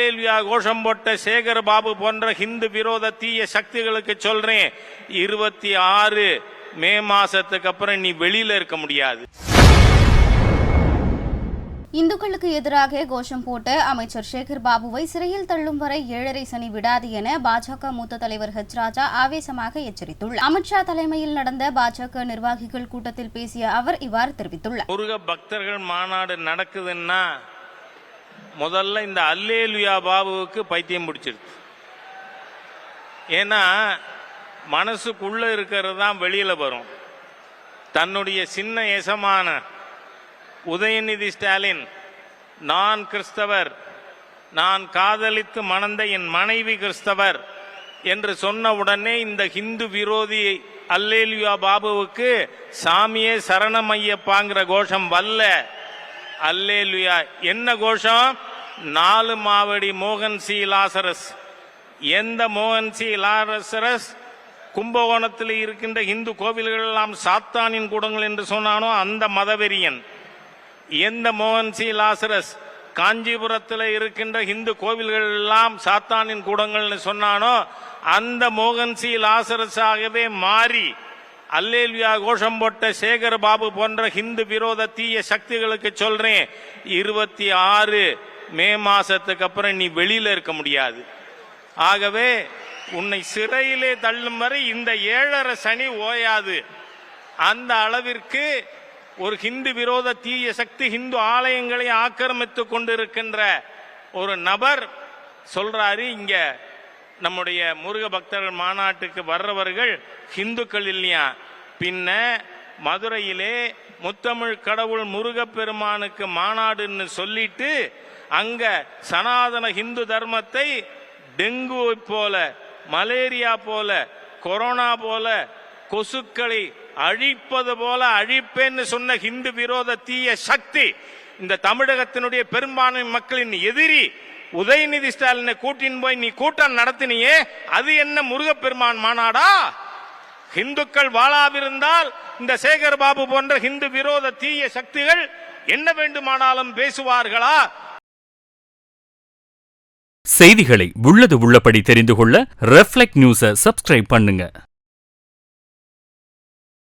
அல்லேலுயா கோஷம் போட்ட சேகர் பாபு போன்ற ஹிந்து விரோத தீய சக்திகளுக்கு சொல்றேன், 26 மே மாசத்துக்கு அப்புறம் நீ வெளியில இருக்க முடியாது. இந்துக்களுக்கு எதிராக கோஷம் போட்ட அமைச்சர் சேகர் பாபுவை சிறையில் தள்ளும் வரை 7.5 சனி விடாது என பாஜக மூத்த தலைவர் ஹெச் ராஜா ஆவேசமாக எச்சரித்துள்ளார். அமித்ஷா தலைமையில் நடந்த பாஜக நிர்வாகிகள் கூட்டத்தில் பேசிய அவர் இவ்வாறு தெரிவித்துள்ளார். முருக பக்தர்கள் மாநாடு நடக்குதுன்னா முதல்ல இந்த அல்லேலுயா பாபுவுக்கு பைத்தியம் பிடிச்சிருக்கு. ஏன்னா மனசுக்குள்ள இருக்கிறது தான் வெளியில வரும். தன்னுடைய சின்ன எசமான உதயநிதி ஸ்டாலின், நான் கிறிஸ்தவர், நான் காதலித்து மணந்த என் மனைவி கிறிஸ்தவர் என்று சொன்ன உடனே இந்த ஹிந்து விரோதி அல்லேலுயா பாபுவுக்கு சாமியே சரணமையப்பாங்கிற கோஷம் வல்ல. அல்லேலுயா என்ன கோஷம்? 4 மாவடி மோகன் சி லாசரஸ். எந்த மோகன் சி லாசரஸ் கும்பகோணத்தில் இருக்கின்ற இந்து கோவில்கள் எல்லாம் சாத்தானின் கூடங்கள் என்று சொன்னானோ அந்த மதவெறியன். எந்த மோகன் சி லாசரஸ் காஞ்சிபுரத்தில் இருக்கின்ற இந்து கோவில்கள் எல்லாம் சாத்தானின் கூடங்கள்னு சொன்னானோ அந்த மோகன் சி லாசரஸாகவே மாறி அல்லேலுயா கோஷம் போட்ட சேகர் பாபு போன்ற ஹிந்து விரோத தீய சக்திகளுக்கு சொல்றேன், 26 மே மாசத்துக்கு அப்புறம் நீ வெளியில இருக்க முடியாது. ஆகவே உன்னை சிறையிலே தள்ளும் வரை இந்த 7.5 சனி ஓயாது. அந்த அளவிற்கு ஒரு ஹிந்து விரோத தீய சக்தி ஹிந்து ஆலயங்களை ஆக்கிரமித்துக் கொண்டிருக்கின்ற ஒரு நபர் சொல்றாரு, இங்க நம்முடைய முருக பக்தர்கள் மாநாட்டுக்கு வர்றவர்கள் ஹிந்துக்கள் இல்லையா. பின்ன மதுரையிலே முத்தமிழ் கடவுள் முருகப்பெருமானுக்கு மாநாடுன்னு சொல்லிட்டு அங்க சனாதன ஹிந்து தர்மத்தை டெங்கு போல, மலேரியா போல, கொரோனா போல, கொசுக்களை அழிப்பது போல அழிப்பேன்னு சொன்ன ஹிந்து விரோத தீய சக்தி இந்த தமிழகத்தினுடைய பெரும்பான்மை மக்களின் எதிரி உதயநிதி ஸ்டாலினை கூட்டின் போய் நீ கூட்டம் நடத்தினியே, அது என்ன முருகப்பெருமான் மாநாடா? இந்துக்கள் வாழாவிருந்தால் இந்த சேகர் பாபு போன்ற ஹிந்து விரோத தீய சக்திகள் என்ன வேண்டுமானாலும் பேசுவார்களா? செய்திகளை உள்ளது உள்ளபடி தெரிந்து கொள்ள ரெஃப்ளெக்ட் நியூஸை சப்ஸ்கிரைப் பண்ணுங்க.